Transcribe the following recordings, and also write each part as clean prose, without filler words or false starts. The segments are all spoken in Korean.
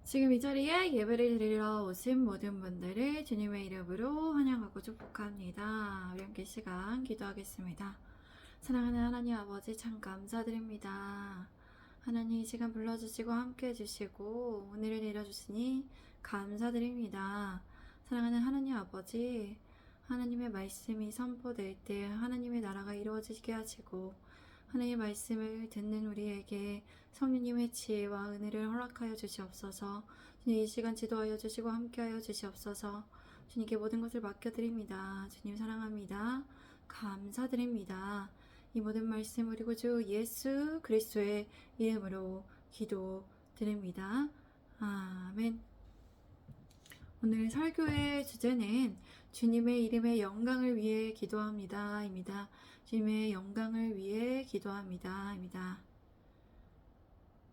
지금 이 자리에 예배를 드리러 오신 모든 분들을 주님의 이름으로 환영하고 축복합니다. 우리 함께 시간 기도하겠습니다. 사랑하는 하나님 아버지 참 감사드립니다. 하나님 이 시간 불러주시고 함께 해주시고 오늘을 내려주시니 감사드립니다. 사랑하는 하나님 아버지, 하나님의 말씀이 선포될 때 하나님의 나라가 이루어지게 하시고 하나님의 말씀을 듣는 우리에게 성령님의 지혜와 은혜를 허락하여 주시옵소서. 주님 이 시간 지도하여 주시고 함께하여 주시옵소서. 주님께 모든 것을 맡겨드립니다. 주님 사랑합니다. 감사드립니다. 이 모든 말씀 우리 구주 예수 그리스도의 이름으로 기도드립니다. 아멘. 오늘 설교의 주제는 주님의 이름의 영광을 위해 기도합니다. 입니다. 주님의 영광을 위해 기도합니다. 입니다.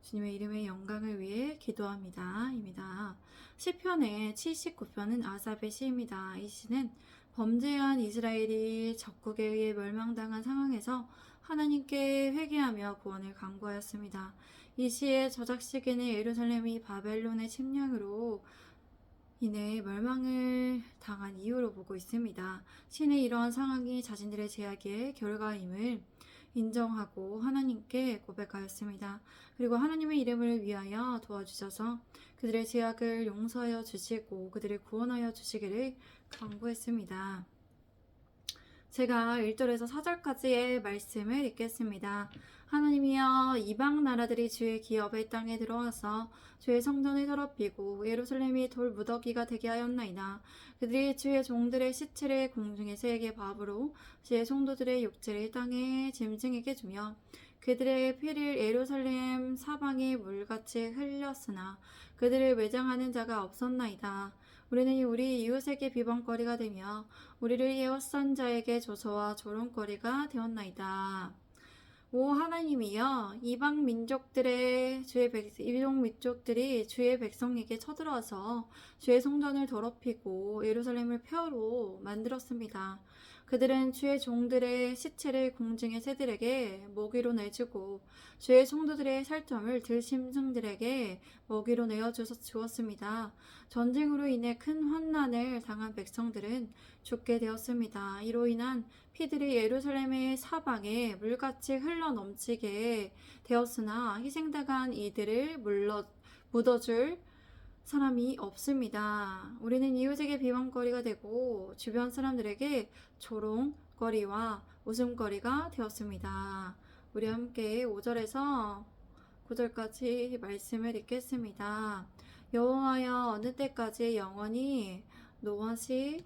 주님의 이름의 영광을 위해 기도합니다. 입니다. 시편의 79편은 아삽의 시입니다. 이 시는 범죄한 이스라엘이 적국에 의해 멸망당한 상황에서 하나님께 회개하며 구원을 간구하였습니다. 이 시의 저작 시기는 예루살렘이 바벨론의 침략으로 인해 멸망을 당한 이유로 보고 있습니다. 신의 이러한 상황이 자신들의 죄악의 결과임을 인정하고 하나님께 고백하였습니다. 그리고 하나님의 이름을 위하여 도와주셔서 그들의 죄악을 용서하여 주시고 그들을 구원하여 주시기를 간구했습니다. 제가 1절에서 4절까지의 말씀을 읽겠습니다. 하나님이여 이방 나라들이 주의 기업의 땅에 들어와서 주의 성전을 더럽히고 예루살렘이 돌 무더기가 되게 하였나이다. 그들이 주의 종들의 시체를 공중의 새에게 밥으로 주의 성도들의 육체를 땅에 짐승에게 주며 그들의 피를 예루살렘 사방에 물같이 흘렸으나 그들을 매장하는 자가 없었나이다. 우리는 우리 이웃에게 비방거리가 되며 우리를 에워싼 자에게 조소와 조롱거리가 되었나이다. 오 하나님이여 이방 민족들이 주의 백성에게 쳐들어와서 주의 성전을 더럽히고 예루살렘을 폐허로 만들었습니다. 그들은 주의 종들의 시체를 공중의 새들에게 먹이로 내주고 주의 성도들의 살점을 들짐승들에게 먹이로 내어 주었습니다. 전쟁으로 인해 큰 환난을 당한 백성들은 죽게 되었습니다. 이로 인한 피들이 예루살렘의 사방에 물같이 흘러 넘치게 되었으나 희생당한 이들을 묻어줄 사람이 없습니다. 우리는 이웃에게 비방거리가 되고 주변 사람들에게 조롱거리와 웃음거리가 되었습니다. 우리 함께 5절에서 9절까지 말씀을 읽겠습니다. 여호와여 어느 때까지 영원히 노하시리까?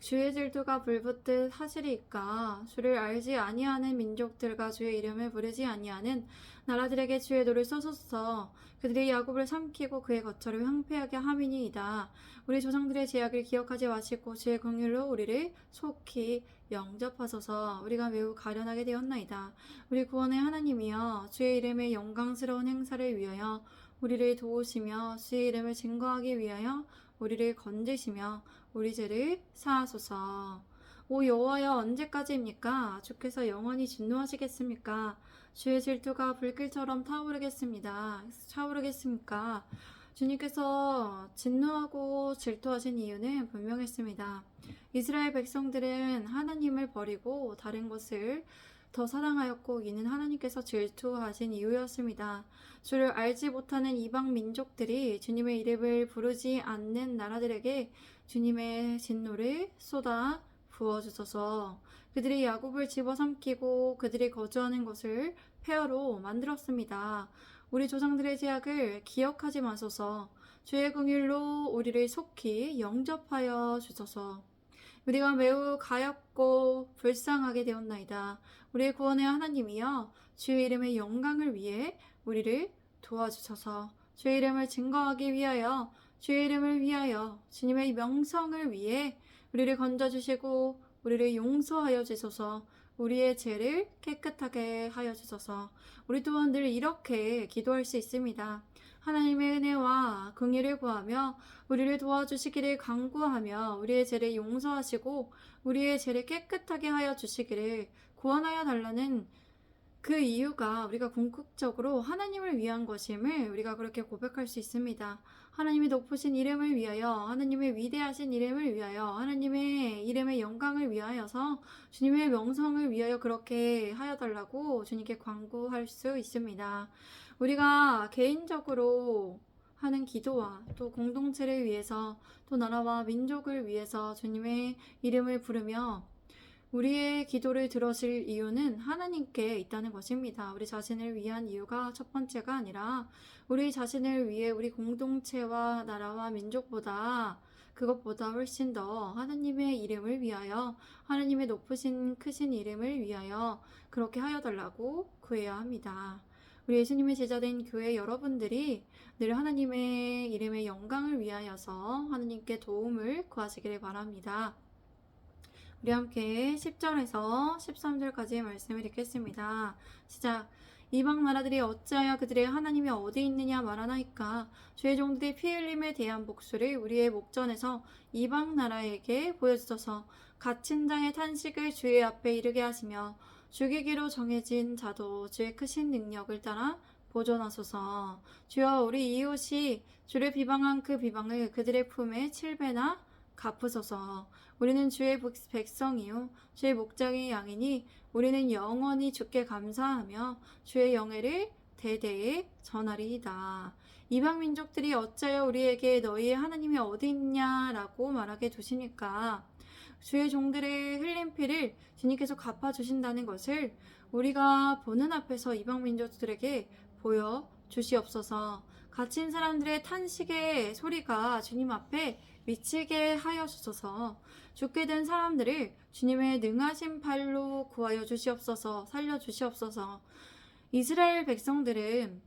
주의 질투가 불붙듯 하시리까? 주를 알지 아니하는 민족들과 주의 이름을 부르지 아니하는 나라들에게 주의 도를 쏘소서. 그들이 야곱을 삼키고 그의 거처를 황폐하게 함이니이다. 우리 조상들의 죄악을 기억하지 마시고 주의 긍휼로 우리를 속히 영접하소서. 우리가 매우 가련하게 되었나이다. 우리 구원의 하나님이여 주의 이름의 영광스러운 행사를 위하여 우리를 도우시며 주의 이름을 증거하기 위하여 우리를 건지시며 우리 죄를 사하소서. 오 여호와여 언제까지입니까? 주께서 영원히 진노하시겠습니까? 주의 질투가 불길처럼 차오르겠습니까? 주님께서 진노하고 질투하신 이유는 분명했습니다. 이스라엘 백성들은 하나님을 버리고 다른 것을 더 사랑하였고 이는 하나님께서 질투하신 이유였습니다. 주를 알지 못하는 이방 민족들이 주님의 이름을 부르지 않는 나라들에게 주님의 진노를 쏟아 부어주소서. 그들이 야곱을 집어삼키고 그들이 거주하는 곳을 폐허로 만들었습니다. 우리 조상들의 죄악을 기억하지 마소서. 주의 긍휼로 우리를 속히 영접하여 주소서. 우리가 매우 가엾고 불쌍하게 되었나이다. 우리의 구원의 하나님이여 주의 이름의 영광을 위해 우리를 도와주소서. 주의 이름을 증거하기 위하여 주의 이름을 위하여 주님의 명성을 위해 우리를 건져주시고 우리를 용서하여 주소서. 우리의 죄를 깨끗하게 하여 주소서. 우리 또한 늘 이렇게 기도할 수 있습니다. 하나님의 은혜와 긍휼을 구하며 우리를 도와주시기를 간구하며 우리의 죄를 용서하시고 우리의 죄를 깨끗하게 하여 주시기를 구원하여 달라는 그 이유가 우리가 궁극적으로 하나님을 위한 것임을 우리가 그렇게 고백할 수 있습니다. 하나님의 높으신 이름을 위하여, 하나님의 위대하신 이름을 위하여, 하나님의 이름의 영광을 위하여서 주님의 명성을 위하여 그렇게 하여달라고 주님께 간구할 수 있습니다. 우리가 개인적으로 하는 기도와 또 공동체를 위해서 또 나라와 민족을 위해서 주님의 이름을 부르며 우리의 기도를 들으실 이유는 하나님께 있다는 것입니다. 우리 자신을 위한 이유가 첫 번째가 아니라 우리 자신을 위해 우리 공동체와 나라와 민족보다 그것보다 훨씬 더 하나님의 이름을 위하여 하나님의 높으신 크신 이름을 위하여 그렇게 하여달라고 구해야 합니다. 우리 예수님의 제자된 교회 여러분들이 늘 하나님의 이름의 영광을 위하여서 하나님께 도움을 구하시기를 바랍니다. 우리 함께 10절에서 13절까지의 말씀을 읽겠습니다. 시작. 이방 나라들이 어찌하여 그들의 하나님이 어디 있느냐 말하나이까. 주의 종들이 피 흘림에 대한 복수를 우리의 목전에서 이방 나라에게 보여주소서. 갇힌 자의 탄식을 주의 앞에 이르게 하시며 죽이기로 정해진 자도 주의 크신 능력을 따라 보존하소서. 주여, 우리 이웃이 주를 비방한 그 비방을 그들의 품에 7배나 갚으소서. 우리는 주의 백성이요 주의 목장의 양이니 우리는 영원히 주께 감사하며 주의 영예를 대대에 전하리이다. 이방 민족들이 어찌하여 우리에게 너희의 하나님이 어디 있냐라고 말하게 두시니까. 주의 종들의 흘린 피를 주님께서 갚아주신다는 것을 우리가 보는 앞에서 이방 민족들에게 보여주시옵소서. 갇힌 사람들의 탄식의 소리가 주님 앞에 미치게 하여 주소서. 죽게 된 사람들을 주님의 능하신 팔로 구하여 주시옵소서. 살려 주시옵소서. 이스라엘 백성들은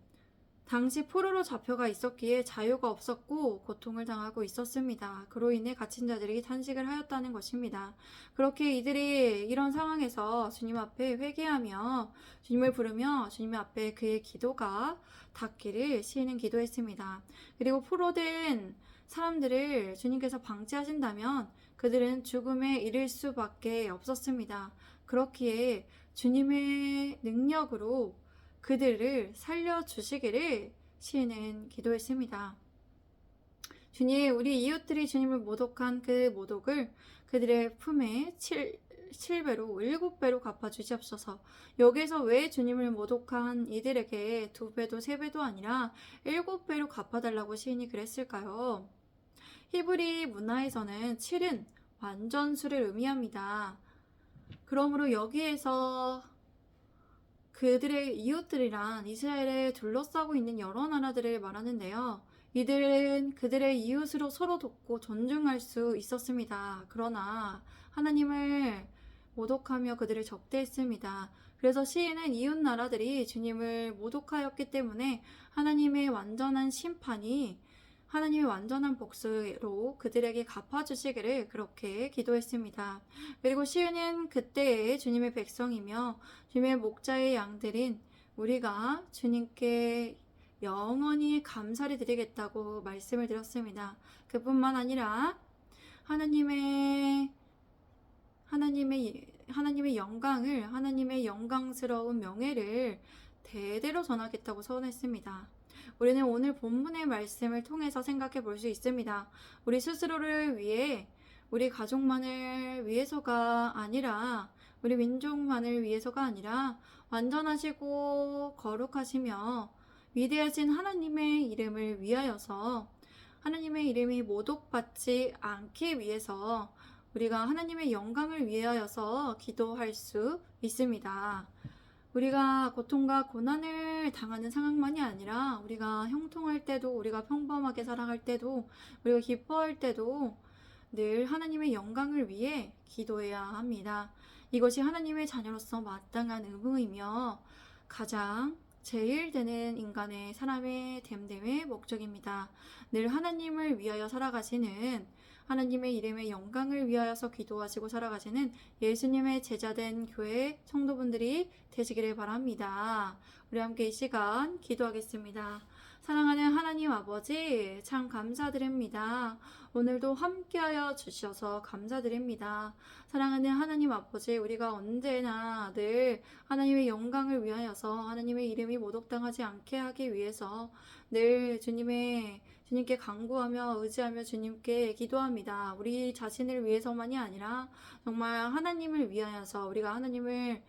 당시 포로로 잡혀가 있었기에 자유가 없었고 고통을 당하고 있었습니다. 그로 인해 갇힌 자들이 탄식을 하였다는 것입니다. 그렇게 이들이 이런 상황에서 주님 앞에 회개하며 주님을 부르며 주님 앞에 그의 기도가 닿기를 시인은 기도했습니다. 그리고 포로된 사람들을 주님께서 방치하신다면 그들은 죽음에 이를 수밖에 없었습니다. 그렇기에 주님의 능력으로 그들을 살려주시기를 시인은 기도했습니다. 주님, 우리 이웃들이 주님을 모독한 그 모독을 그들의 품에 7배로 7배로 갚아주시옵소서. 여기서 왜 주님을 모독한 이들에게 2배도 3배도 아니라 7배로 갚아달라고 시인이 그랬을까요? 히브리 문화에서는 7은 완전수를 의미합니다. 그러므로 여기에서 그들의 이웃들이란 이스라엘에 둘러싸고 있는 여러 나라들을 말하는데요. 이들은 그들의 이웃으로 서로 돕고 존중할 수 있었습니다. 그러나 하나님을 모독하며 그들을 적대했습니다. 그래서 시인은 이웃 나라들이 주님을 모독하였기 때문에 하나님의 완전한 심판이 하나님의 완전한 복수로 그들에게 갚아주시기를 그렇게 기도했습니다. 그리고 시인은 그때의 주님의 백성이며 주님의 목자의 양들인 우리가 주님께 영원히 감사를 드리겠다고 말씀을 드렸습니다. 그뿐만 아니라 하나님의 영광을, 하나님의 영광스러운 명예를 대대로 전하겠다고 선언했습니다. 우리는 오늘 본문의 말씀을 통해서 생각해 볼 수 있습니다. 우리 스스로를 위해, 우리 가족만을 위해서가 아니라, 우리 민족만을 위해서가 아니라 완전하시고 거룩하시며 위대하신 하나님의 이름을 위하여서 하나님의 이름이 모독받지 않기 위해서 우리가 하나님의 영광을 위하여서 기도할 수 있습니다. 우리가 고통과 고난을 당하는 상황만이 아니라 우리가 형통할 때도, 우리가 평범하게 살아갈 때도, 우리가 기뻐할 때도 늘 하나님의 영광을 위해 기도해야 합니다. 이것이 하나님의 자녀로서 마땅한 의무이며 가장 제일 되는 인간의 사람의 됨됨의 목적입니다. 늘 하나님을 위하여 살아가시는, 하나님의 이름의 영광을 위하여서 기도하시고 살아가시는 예수님의 제자된 교회 성도분들이 되시기를 바랍니다. 우리 함께 이 시간 기도하겠습니다. 사랑하는 하나님 아버지, 참 감사드립니다. 오늘도 함께하여 주셔서 감사드립니다. 사랑하는 하나님 아버지, 우리가 언제나 늘 하나님의 영광을 위하여서 하나님의 이름이 모독당하지 않게 하기 위해서 늘 주님께 간구하며 의지하며 주님께 기도합니다. 우리 자신을 위해서만이 아니라 정말 하나님을 위하여서 우리가 하나님을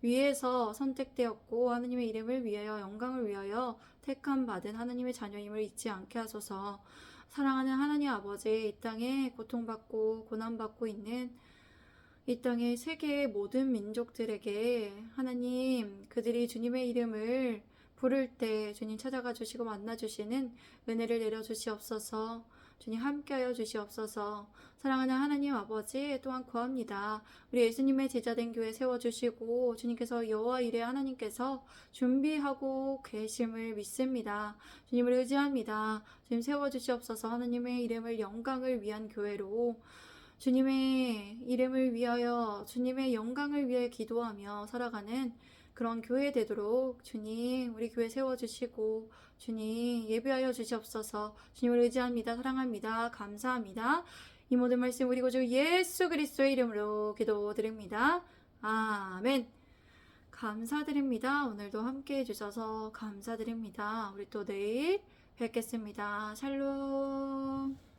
위해서 선택되었고 하나님의 이름을 위하여 영광을 위하여 택함 받은 하나님의 자녀임을 잊지 않게 하소서. 사랑하는 하나님 아버지, 이 땅에 고통받고 고난받고 있는 이 땅의 세계의 모든 민족들에게 하나님 그들이 주님의 이름을 부를 때 주님 찾아가 주시고 만나 주시는 은혜를 내려 주시옵소서. 주님 함께하여 주시옵소서. 사랑하는 하나님 아버지 또한 구합니다. 우리 예수님의 제자된 교회 세워주시고 주님께서 여호와 이레 하나님께서 준비하고 계심을 믿습니다. 주님을 의지합니다. 주님 세워주시옵소서. 하나님의 이름을 영광을 위한 교회로 주님의 이름을 위하여 주님의 영광을 위해 기도하며 살아가는 그런 교회 되도록 주님 우리 교회 세워주시고 주님 예배하여 주시옵소서. 주님을 의지합니다. 사랑합니다. 감사합니다. 이 모든 말씀 우리 구주 예수 그리스도의 이름으로 기도드립니다. 아멘. 감사드립니다. 오늘도 함께 해주셔서 감사드립니다. 우리 또 내일 뵙겠습니다. 샬롬.